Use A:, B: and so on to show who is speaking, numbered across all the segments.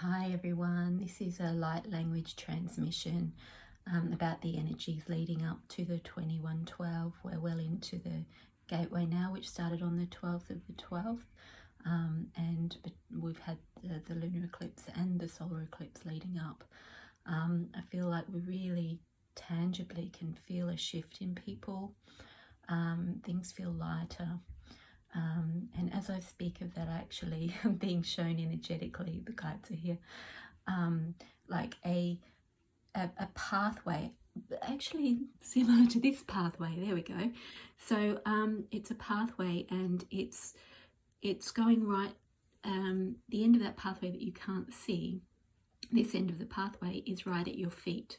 A: Hi everyone, this is a light language transmission about the energies leading up to the 2112. We're well into the gateway now, which started on the 12th of the 12th, and we've had the lunar eclipse and the solar eclipse leading up. I feel like we really tangibly can feel a shift in people. Things feel lighter. And as I speak of that, actually being shown energetically, the guides are here, like a pathway, actually similar to this pathway. There we go. So it's a pathway, and it's going right. The end of that pathway that you can't see, this end of the pathway is right at your feet,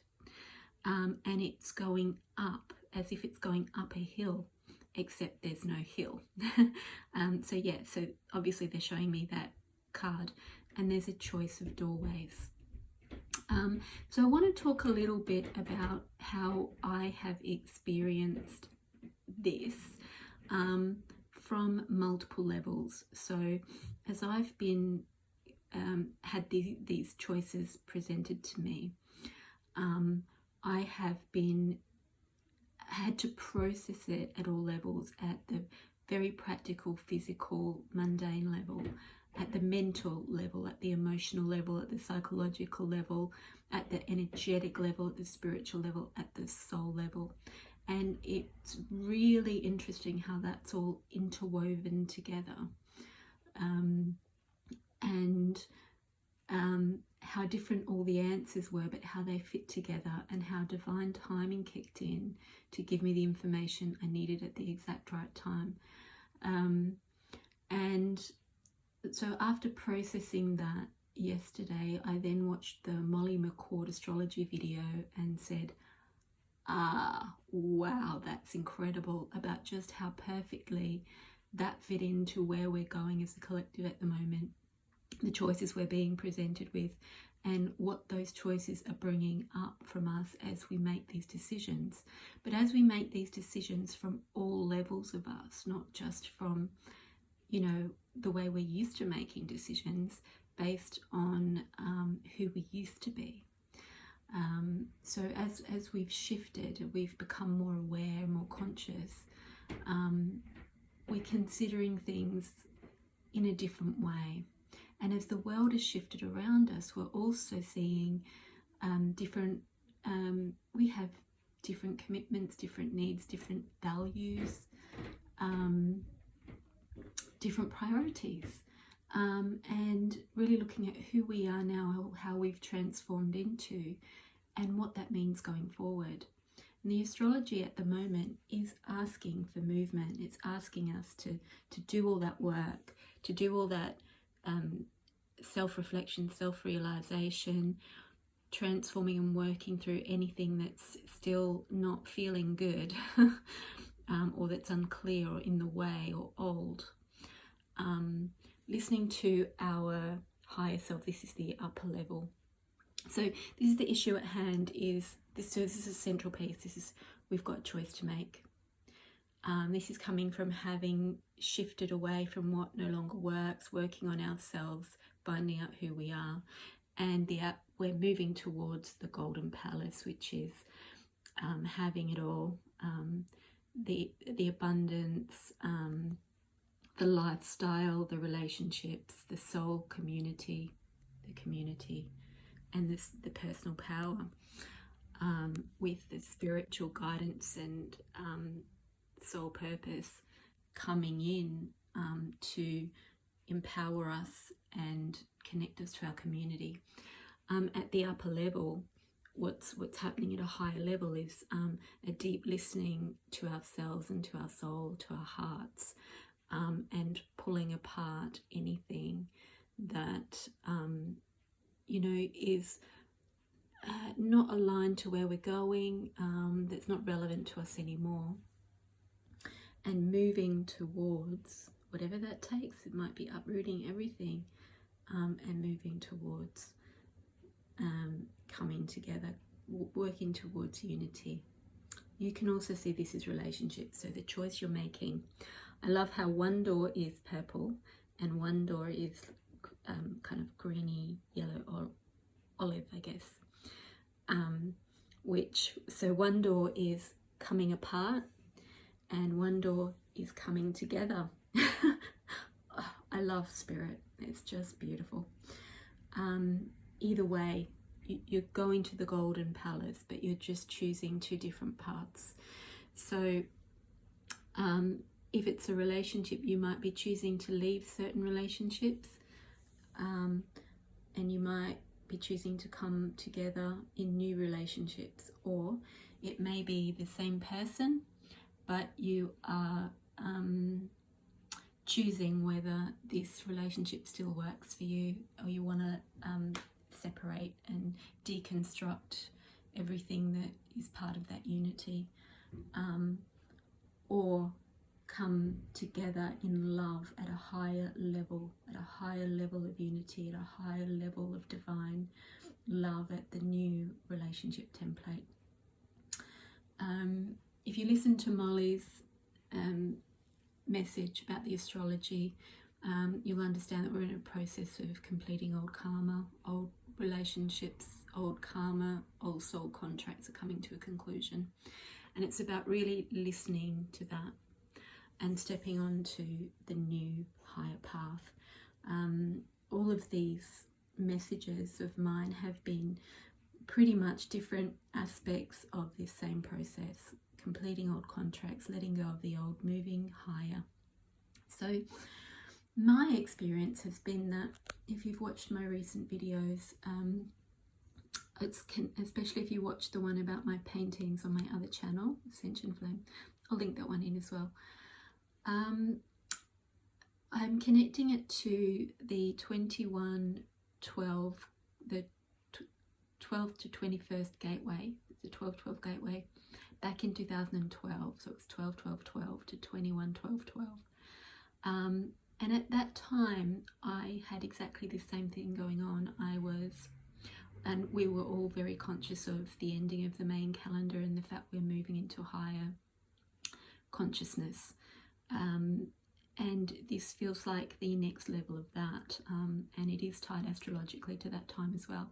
A: and it's going up as if it's going up a hill, except there's no hill. So obviously they're showing me that card, and there's a choice of doorways. So I want to talk a little bit about how I have experienced this from multiple levels. So as I've been had these choices presented to me, I have had to process it at all levels, at the very practical, physical, mundane level, at the mental level, at the emotional level, at the psychological level, at the energetic level, at the spiritual level, at the soul level. And it's really interesting how that's all interwoven together, and how different all the answers were, but how they fit together, and how divine timing kicked in to give me the information I needed at the exact right time. And so after processing that yesterday, I then watched the Molly McCord astrology video and said, wow, that's incredible, about just how perfectly that fit into where we're going as a collective at the moment, the choices we're being presented with, and what those choices are bringing up from us as we make these decisions. But as we make these decisions from all levels of us, not just from, the way we're used to making decisions based on who we used to be. So as we've shifted, we've become more aware, more conscious, we're considering things in a different way. And as the world has shifted around us, we're also seeing we have different commitments, different needs, different values, different priorities, and really looking at who we are now, how we've transformed into, and what that means going forward. And the astrology at the moment is asking for movement. It's asking us to do all that work, to do all that self-reflection, self-realization, transforming and working through anything that's still not feeling good, or that's unclear or in the way or old. Listening to our higher self. This is the upper level. So this is the issue at hand. This is a central piece. We've got a choice to make. This is coming from having shifted away from what no longer works, working on ourselves, finding out who we are, and we're moving towards the golden palace, which is having it all, the abundance, the lifestyle, the relationships, the soul community, and the personal power, with the spiritual guidance and soul purpose coming in to empower us and connect us to our community. At the upper level, what's happening at a higher level is a deep listening to ourselves and to our soul, to our hearts, and pulling apart anything that is not aligned to where we're going, that's not relevant to us anymore, and moving towards whatever that takes. It might be uprooting everything, and moving towards coming together, working towards unity. You can also see this as relationships, so the choice you're making. I love how one door is purple and one door is kind of greeny yellow or olive, I guess. So one door is coming apart and one door is coming together. I love spirit. It's just beautiful. Either way, you're going to the golden palace, but you're just choosing two different paths. So if it's a relationship, you might be choosing to leave certain relationships, and you might be choosing to come together in new relationships, or it may be the same person, but you are choosing whether this relationship still works for you, or you want to separate and deconstruct everything that is part of that unity, or come together in love at a higher level of unity, at a higher level of divine love, at the new relationship template. If you listen to Molly's message about the astrology, you'll understand that we're in a process of completing old karma, old relationships, old karma, old soul contracts are coming to a conclusion. And it's about really listening to that and stepping onto the new higher path. All of these messages of mine have been pretty much different aspects of this same process: completing old contracts, letting go of the old, moving higher. So my experience has been that if you've watched my recent videos, especially if you watch the one about my paintings on my other channel, Ascension Flame, I'll link that one in as well. I'm connecting it to the 2112, the 12th to 21st gateway, the 1212 gateway, back in 2012. So it's 12-12-12 to 21-12-12. And at that time, I had exactly the same thing going on. And we were all very conscious of the ending of the main calendar and the fact we're moving into higher consciousness. And this feels like the next level of that. And it is tied astrologically to that time as well.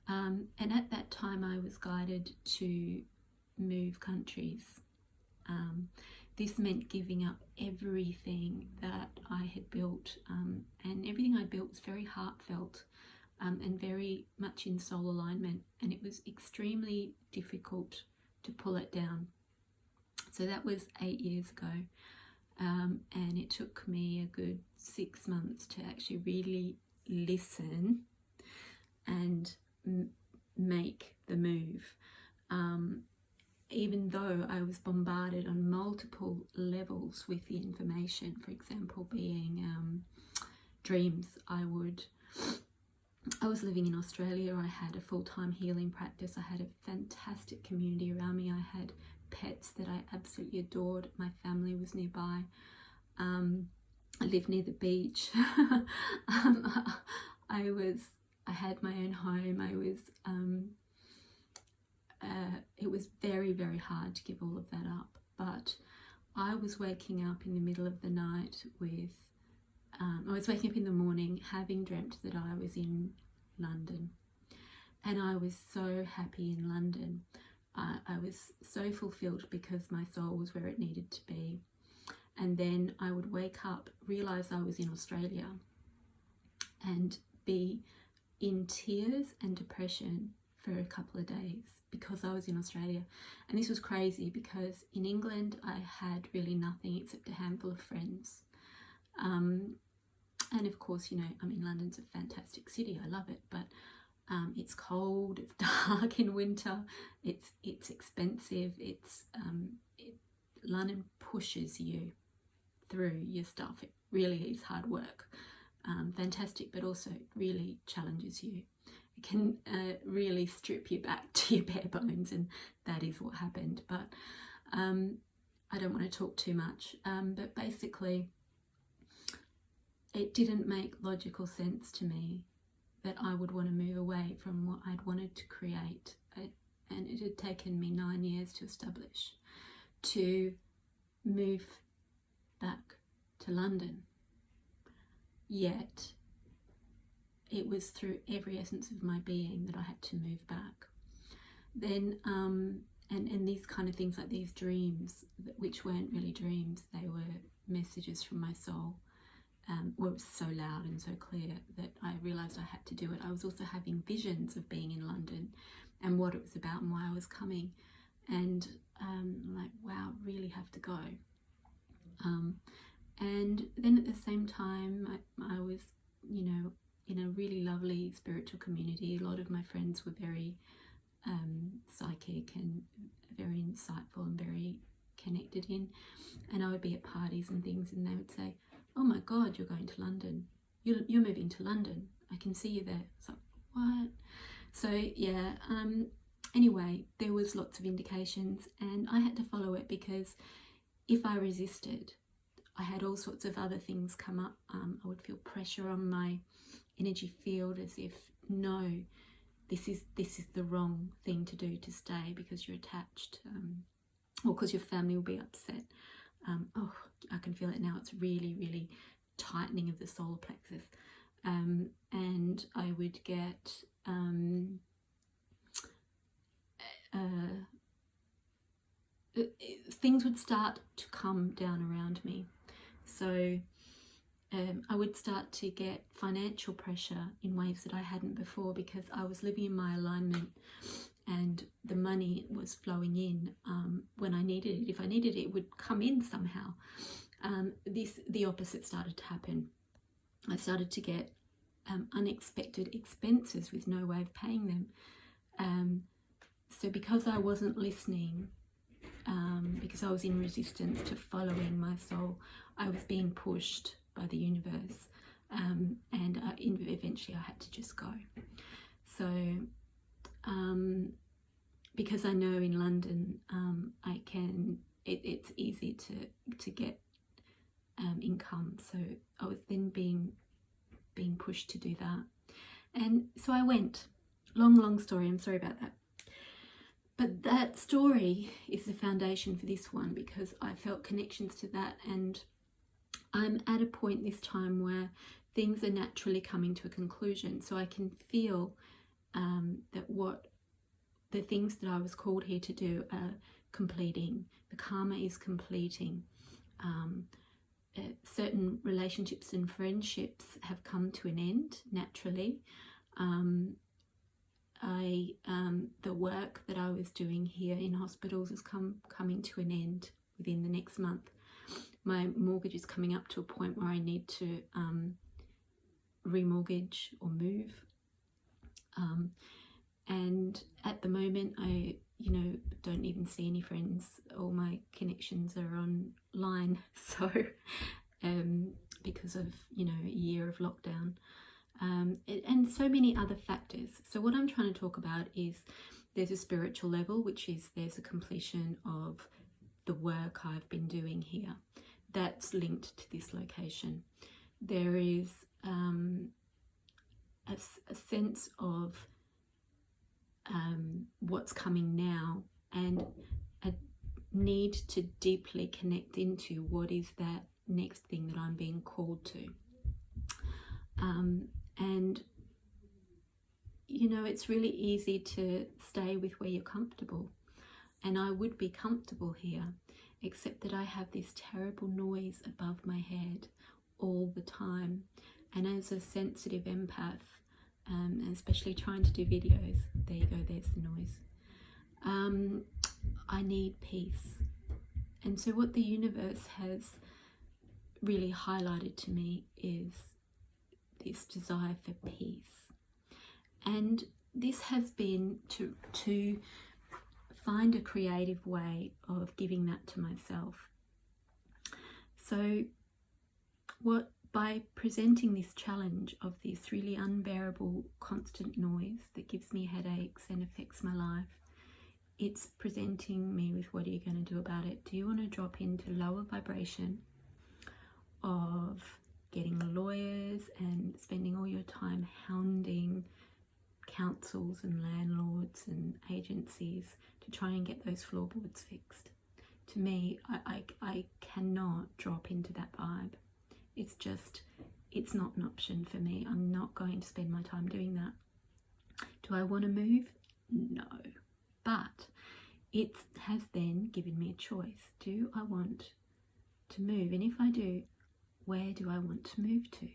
A: And at that time, I was guided to move countries. This meant giving up everything that I had built, and everything I built was very heartfelt and very much in soul alignment, and it was extremely difficult to pull it down. So that was 8 years ago, and it took me a good 6 months to actually really listen and make the move. Even though I was bombarded on multiple levels with the information, for example, being dreams. I was living in Australia. I had a full-time healing practice. I had a fantastic community around me. I had pets that I absolutely adored. My family was nearby. I lived near the beach. I had my own home. It was very, very hard to give all of that up, but I was waking up in the middle of the night I was waking up in the morning having dreamt that I was in London, and I was so happy in London. I was so fulfilled because my soul was where it needed to be. And then I would wake up, realise I was in Australia, and be in tears and depression for a couple of days because I was in Australia. And this was crazy because in England I had really nothing except a handful of friends. And of course, you know, I mean, London's a fantastic city. I love it, but it's cold, it's dark in winter, it's expensive, London pushes you through your stuff. It really is hard work. Fantastic, but also really challenges you. It can really strip you back to your bare bones, and that is what happened. But I don't want to talk too much, but basically it didn't make logical sense to me that I would want to move away from what I'd wanted to create. And it had taken me 9 years to establish, to move back to London. Yet it was through every essence of my being that I had to move back. Then and these kind of things, like these dreams, which weren't really dreams, they were messages from my soul, were so loud and so clear that I realised I had to do it. I was also having visions of being in London and what it was about and why I was coming, and like, wow, really have to go. And then at the same time, I was, you know, in a really lovely spiritual community. A lot of my friends were very psychic and very insightful and very connected in, and I would be at parties and things, and they would say, "Oh my God, you're going to London. You're moving to London. I can see you there." It's like, what? So yeah. Anyway, there was lots of indications, and I had to follow it, because if I resisted, I had all sorts of other things come up. I would feel pressure on my energy field, as if, no, this is the wrong thing to do, to stay, because you're attached, or because your family will be upset. Oh, I can feel it now. It's really, really tightening of the solar plexus. And I would get things would start to come down around me. So I would start to get financial pressure in ways that I hadn't before, because I was living in my alignment and the money was flowing in when I needed it. If I needed it, it would come in somehow. The opposite started to happen. I started to get unexpected expenses with no way of paying them. So because I wasn't listening, because I was in resistance to following my soul, I was being pushed by the universe, and eventually I had to just go. So because I know in London I can, it's easy to get income, so I was then being pushed to do that, and so I went. Long story, I'm sorry about that. But that story is the foundation for this one, because I felt connections to that, and I'm at a point this time where things are naturally coming to a conclusion. So I can feel that what the things that I was called here to do are completing. The karma is completing. Certain relationships and friendships have come to an end naturally. The work that I was doing here in hospitals is coming to an end within the next month. My mortgage is coming up to a point where I need to remortgage or move. And at the moment, I don't even see any friends. All my connections are online. So because of a year of lockdown. And so many other factors. So what I'm trying to talk about is there's a spiritual level, which is there's a completion of the work I've been doing here that's linked to this location. There is a sense of what's coming now, and a need to deeply connect into what is that next thing that I'm being called to. And it's really easy to stay with where you're comfortable, and I would be comfortable here, except that I have this terrible noise above my head all the time. And as a sensitive empath, and especially trying to do videos, there you go, there's the noise, I need peace. And so what the universe has really highlighted to me is this desire for peace, and this has been to find a creative way of giving that to myself. So by presenting this challenge of this really unbearable constant noise that gives me headaches and affects my life, it's presenting me with, what are you going to do about it? Do you want to drop into lower vibration of getting lawyers and spending all your time hounding councils and landlords and agencies to try and get those floorboards fixed? To me, I cannot drop into that vibe. It's it's not an option for me. I'm not going to spend my time doing that. Do I want to move? No. But it has then given me a choice. Do I want to move? And if I do, where do I want to move to?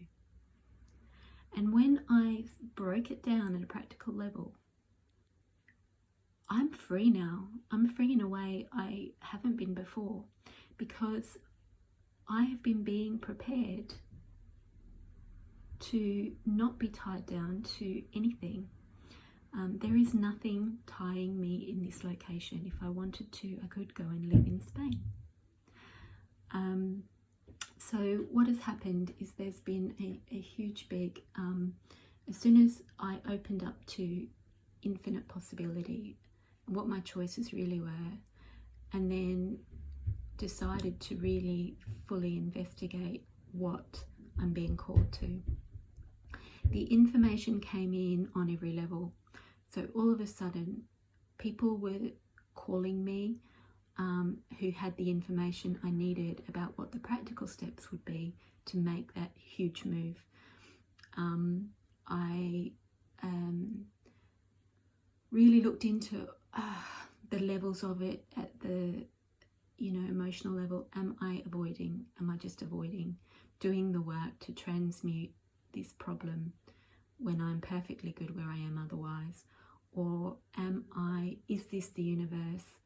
A: And when I broke it down at a practical level, I'm free now. I'm free in a way I haven't been before, because I have been being prepared to not be tied down to anything. There is nothing tying me in this location. If I wanted to, I could go and live in Spain. So what has happened is there's been a huge big, as soon as I opened up to infinite possibility, what my choices really were, and then decided to really fully investigate what I'm being called to, the information came in on every level. So all of a sudden, people were calling me who had the information I needed about what the practical steps would be to make that huge move. I really looked into the levels of it at the emotional level. Am I avoiding? Am I just avoiding doing the work to transmute this problem when I'm perfectly good where I am otherwise? Or is this the universe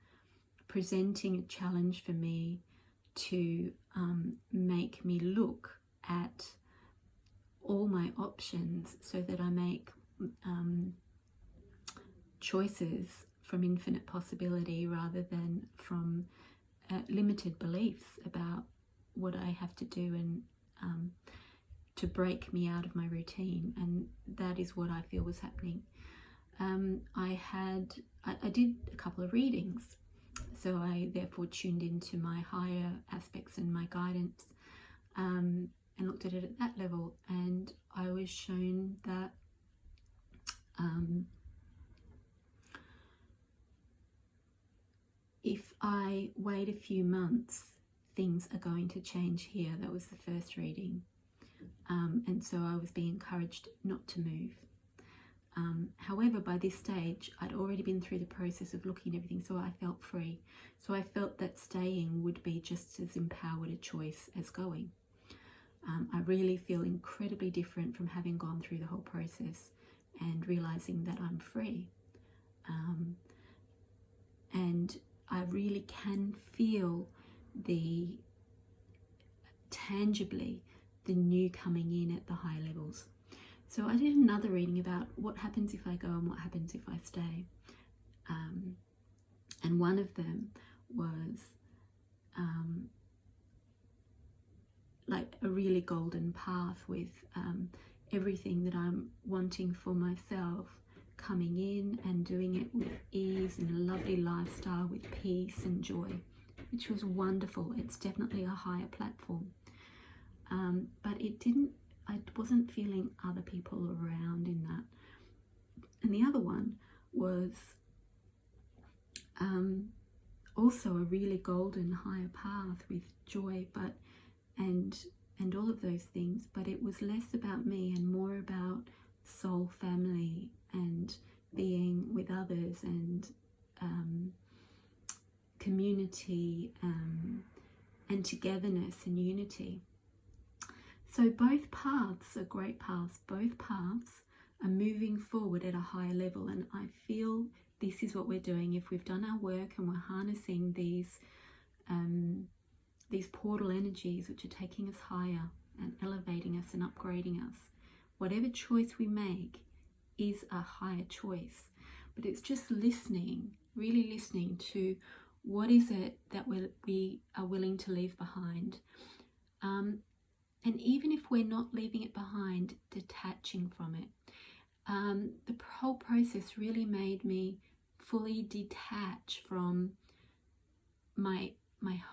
A: presenting a challenge for me to make me look at all my options so that I make choices from infinite possibility rather than from limited beliefs about what I have to do and to break me out of my routine. And that is what I feel was happening. I did a couple of readings, so I therefore tuned into my higher aspects and my guidance, and looked at it at that level, and I was shown that if I wait a few months, things are going to change here. That was the first reading, and so I was being encouraged not to move. However, by this stage, I'd already been through the process of looking at everything, so I felt free. So I felt that staying would be just as empowered a choice as going. I really feel incredibly different from having gone through the whole process and realizing that I'm free. And I really can feel tangibly the new coming in at the high levels. So I did another reading about what happens if I go and what happens if I stay. And one of them was like a really golden path with everything that I'm wanting for myself coming in and doing it with ease and a lovely lifestyle with peace and joy, which was wonderful. It's definitely a higher platform. But I wasn't feeling other people around in that. And the other one was also a really golden higher path with joy, and all of those things, but it was less about me and more about soul family and being with others and community and togetherness and unity. So both paths are great paths. Both paths are moving forward at a higher level, and I feel this is what we're doing. If we've done our work and we're harnessing these portal energies which are taking us higher and elevating us and upgrading us, whatever choice we make is a higher choice. But it's just listening, really listening to what is it that we are willing to leave behind. And even if we're not leaving it behind, detaching from it. The whole process really made me fully detach from my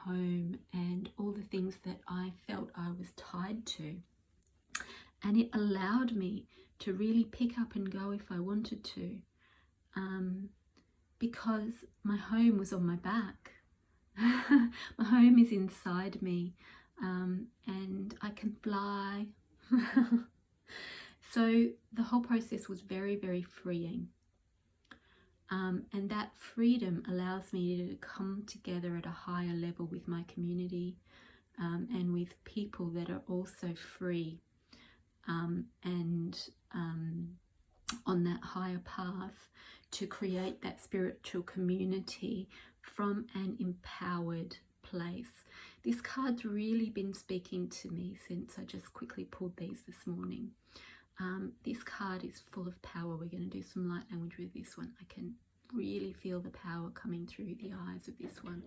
A: home and all the things that I felt I was tied to. And it allowed me to really pick up and go if I wanted to, because my home was on my back. My home is inside me, and I can fly, So the whole process was very, very freeing. And that freedom allows me to come together at a higher level with my community, and with people that are also free, and on that higher path, to create that spiritual community from an empowered place. This card's really been speaking to me since I just quickly pulled these this morning. This card is full of power. We're going to do some light language with this one. I can really feel the power coming through the eyes of this one.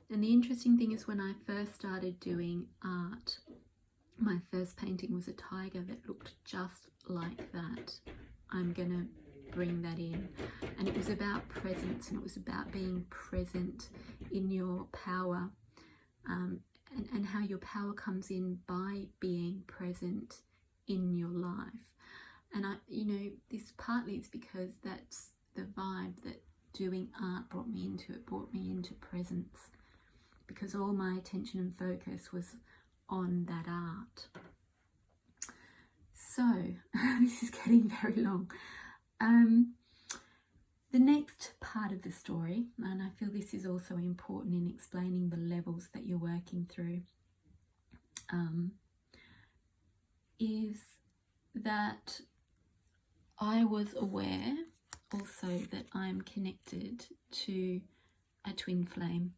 A: And the interesting thing is, when I first started doing art, my first painting was a tiger that looked just like that. I'm going to bring that in. And it was about presence, and it was about being present in your power, and how your power comes in by being present in your life. And this partly is because that's the vibe that doing art brought me into. It brought me into presence, because all my attention and focus was on that art. So this is getting very long. The next part of the story, and I feel this is also important in explaining the levels that you're working through, is that I was aware also that I'm connected to a twin flame,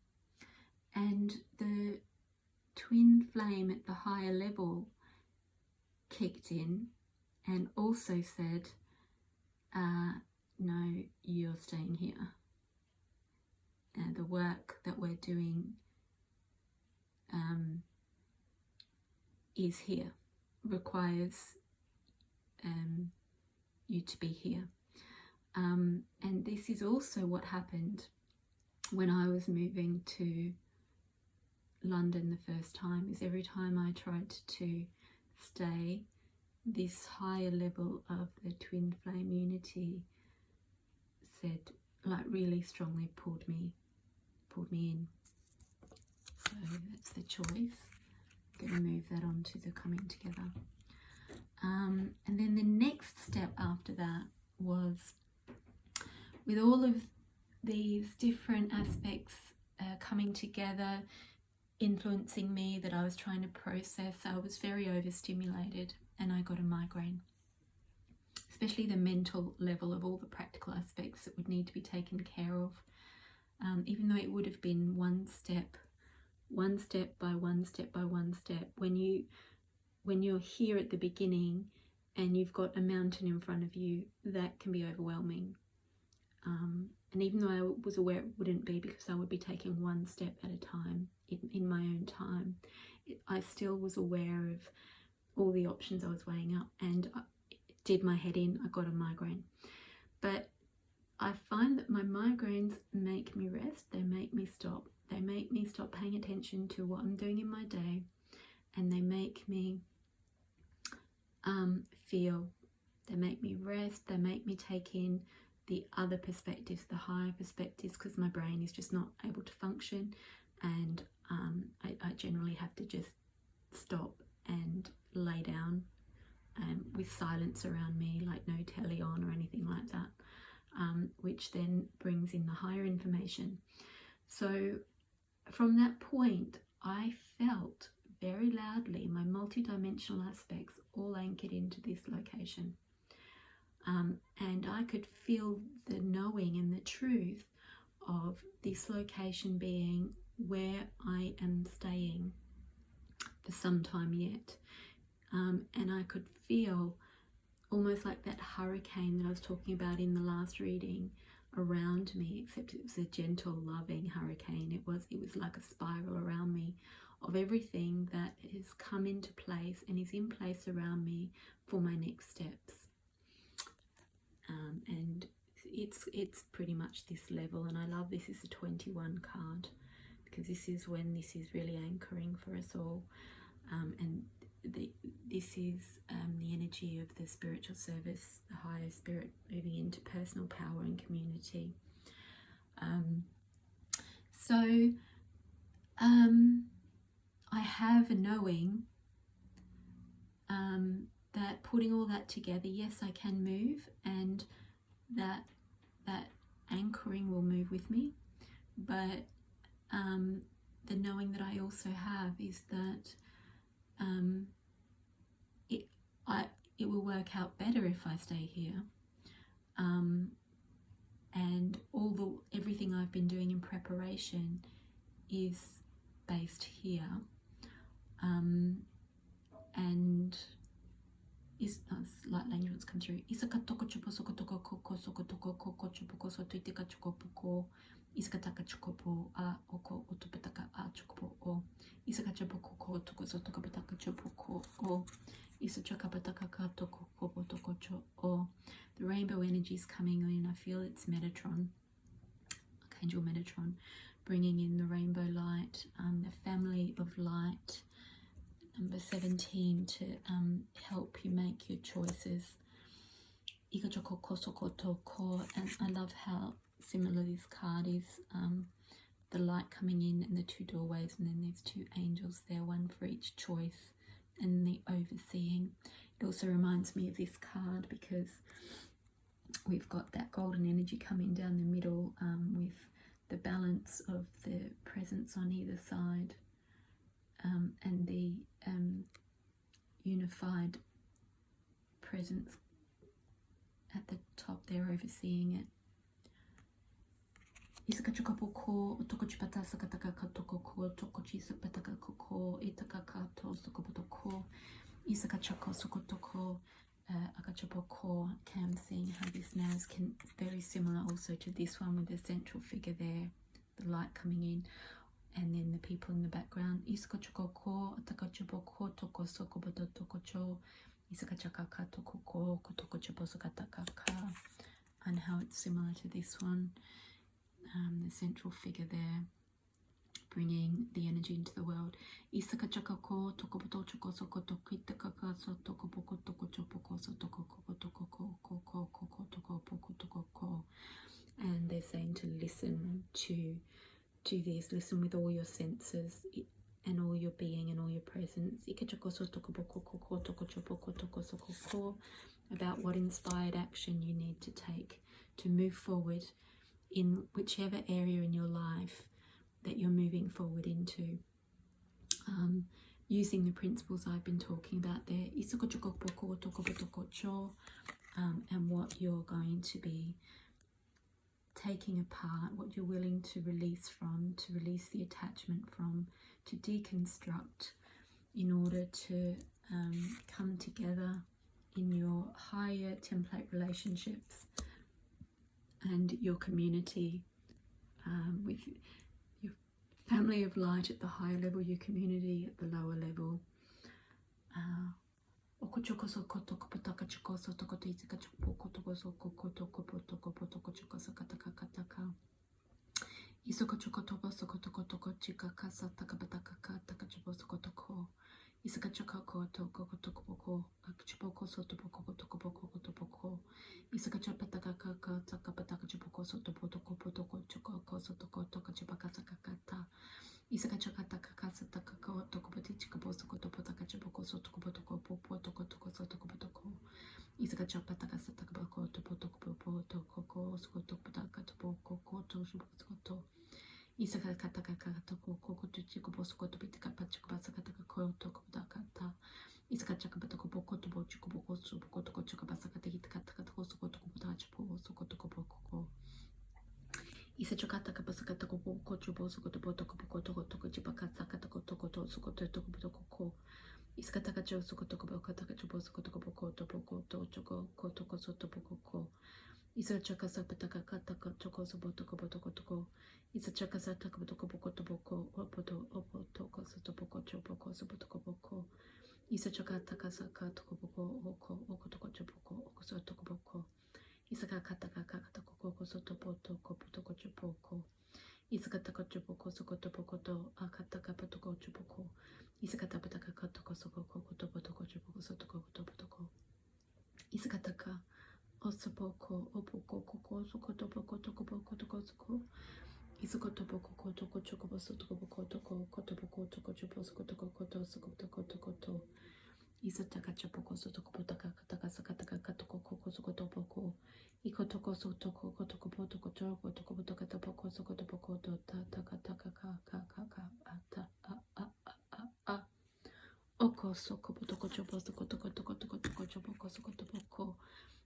A: and the twin flame at the higher level kicked in and also said, no, you're staying here. The work that we're doing is here, requires you to be here. And this is also what happened when I was moving to London the first time. Is every time I tried to stay, this higher level of the twin flame unity said, like, really strongly pulled me in. So that's the choice. I'm going to move that on to the coming together. And then the next step after that was, with all of these different aspects coming together, influencing me, that I was trying to process, I was very overstimulated and I got a migraine. Especially the mental level of all the practical aspects that would need to be taken care of. Even though it would have been one step by one step. When you're here at the beginning and you've got a mountain in front of you, that can be overwhelming. And even though I was aware it wouldn't be, because I would be taking one step at a time in my own time, I still was aware of all the options I was weighing up, and it did my head in. I got a migraine. But I find that my migraines make me rest. They make me stop. They make me stop paying attention to what I'm doing in my day, and they make me feel. They make me rest. They make me take in the other perspectives, the higher perspectives, because my brain is just not able to function, and I generally have to just stop and lay down with silence around me, like no telly on or anything like that, which then brings in the higher information. So from that point, I felt very loudly my multidimensional aspects all anchored into this location. And I could feel the knowing and the truth of this location being where I am staying for some time yet. And I could feel almost like that hurricane that I was talking about in the last reading around me, except it was a gentle, loving hurricane. It was like a spiral around me of everything that has come into place and is in place around me for my next steps. And it's pretty much this level, and I love this is a 21 card, because this is when this is really anchoring for us all, and this is the energy of the spiritual service, the higher spirit moving into personal power and community. So I have a knowing putting all that together, yes, I can move, and that anchoring will move with me, but the knowing that I also have is that it will work out better if I stay here, and everything I've been doing in preparation is based here, and is light language come through. Isaka toko chupo soko toko koko soko toko koko chupo koso tuitika chukopo ko. Isaka taka chukopo a oko otopataka a chukopo o. Isaka chupo koko toko so toko pataka chupo ko o. Isaka pataka ka toko kopo toko cho o. The rainbow energy is coming in. I feel it's Metatron, Archangel Metatron, bringing in the rainbow light, the family of light, number 17, to help you make your choices. And I love how similar this card is, the light coming in and the two doorways, and then there's two angels there, one for each choice, and the overseeing. It also reminds me of this card because we've got that golden energy coming down the middle, with the balance of the presence on either side, and the unified presence at the top there overseeing it. Isaka chukapo ko, otoko chipata sakataka katoko ko, toko chisapataka koko, itaka kato sokopoto ko, Isaka chako sokotoko, akachapo ko. Okay, I'm seeing how this now is very similar also to this one with the central figure there, the light coming in, and then the people in the background. Isaka chako ko, atakachapo ko, toko sokopoto toko cho, Isaka chakaka toko ko, kotoko chapo sokataka ka, and how it's similar to this one. The central figure there, bringing the energy into the world. Isaka chakako tokopoto choko sokoto kitaka so tokopoko toko chopoko so toko koko toko koko koko toko poko toko ko. And they're saying to listen to this, listen with all your senses and all your being and all your presence. Ikachoko so tokopoko koko toko chopoko toko soko ko, about what inspired action you need to take to move forward in whichever area in your life that you're moving forward into, using the principles I've been talking about there, and what you're going to be taking apart, what you're willing to release from, to release the attachment from, to deconstruct in order to come together in your higher template relationships and your community, with your family of light at the higher level, your community at the lower level. Isaka chakako toko tokopoko, akchipoko sotopoko tokopoko topoko, Isaka chapataka kaka takapataka chipoko sotopoko potoko chokoko sotoko toka chipaka sakakata, Isaka chakata kakasa takako tokopoti chikapo sokotopotaka chipoko sotokopotoko popo toko toko sotokopotoko, Isaka chapataka satakabako topotoko tokoko sokotopotaka topoko toshoko. Isaka kataka katoko koko to chico bosco to pick up a chicabasaka coil to kata. Isaka chakabatoko boko to bochico boko to boko chicabasaka to hit katako so to kotacho so kotoko. Isachakata kapasaka boko to boso to botoko to chipakataka to so kotoko. Iskataka joso to bokataka to boso to boko to boko to choco kotoko so to boko. Isachaka sapataka kataka choko so botoko botoko. Isachaka sataka botoko boko to boko opoto opotoko so to boko chopoko so botoko boko. Isachaka takasaka to boko oko okotoko chopoko so to boko. Isaka kataka katako koko so to botoko potoko chopoko. Isakataka chopoko so kotoko to akataka potoko chopoko. Isakatapataka katoko so koko to botoko chopoko so to botoko. Isakataka osopoko opoko koko so kotopoko toko boko toko soko. Isokotopoko toko chokobo so toko boko toko kotopoko toko chopo so kotoko koto so kotoko toko to. Isataka chapoko sotoko taka taka sakataka katoko koko sokotopoko. Ikotoko sotoko kotoko potoko toko toko potoko topoko sokotopoko taka taka ka ata a. Oko soko potoko chopo soko toko toko toko toko chopoko sokotopoko.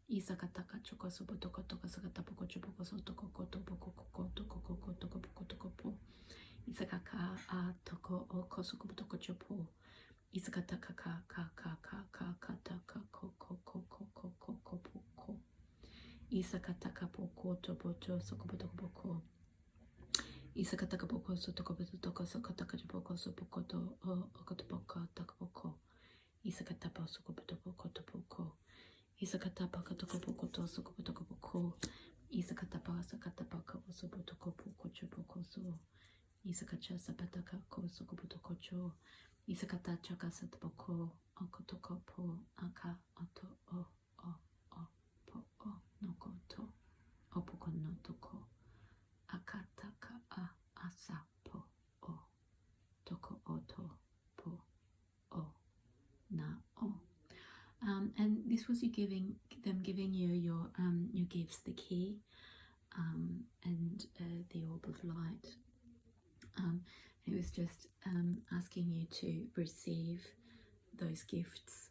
A: Isakataka choko sopotoko toko sakatapoko chopoko sotoko kotopoko koko toko koko toko poko toko po. Isakaka a toko oko soko potoko chopo. Isakataka ka taka ko. Isakataka poko topoto sokopotoko poko. Isakataka poko sotoko sokotaka poko sopoko to okotopoko takapoko. Isakatapa sokopotoko topoko. Isakatapa katopoko to sokopotoko poko. Isakatapa sakatapa kapo sopotoko poko chopoko so. Isakacha sapataka ko sokopotoko cho. Isakata chaka satapoko okotoko po aka oto o po o nokoto opoko notoko akataka a asa po o toko oto po o na o. And this was you giving you your gifts, the key and the orb of light. It was just asking you to receive those gifts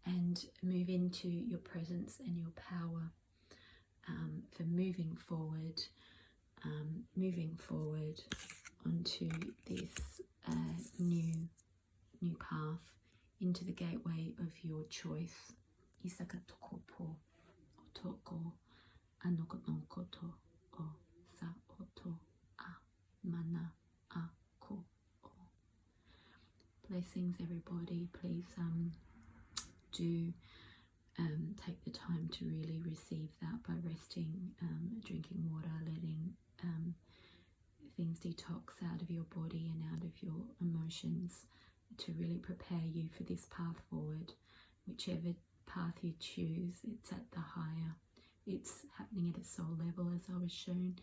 A: and move into your presence and your power for moving forward onto this new path into the gateway of your choice. Isakatoko po otoko anokonokoto o sa oto a mana a ko o. Blessings, everybody. Please do take the time to really receive that by resting, drinking water, letting things detox out of your body and out of your emotions to really prepare you for this path forward. Whichever path you choose, it's at the higher. It's happening at a soul level, as I was shown.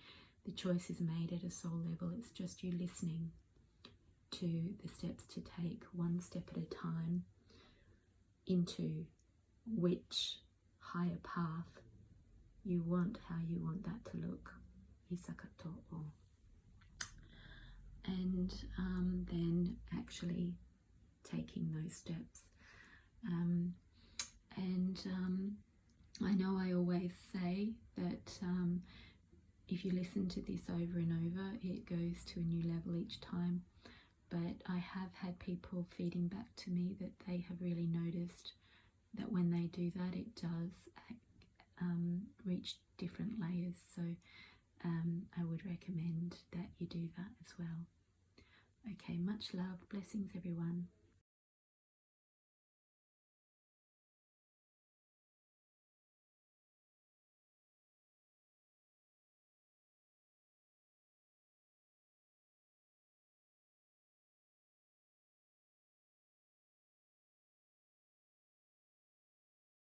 A: The choice is made at a soul level. It's just you listening to the steps to take one step at a time into which higher path you want, how you want that to look. Isakato o. And then actually taking those steps. I know I always say that if you listen to this over and over, it goes to a new level each time. But I have had people feeding back to me that they have really noticed that when they do that, it does reach different layers. So I would recommend that you do that as well. Okay, much love. Blessings, everyone.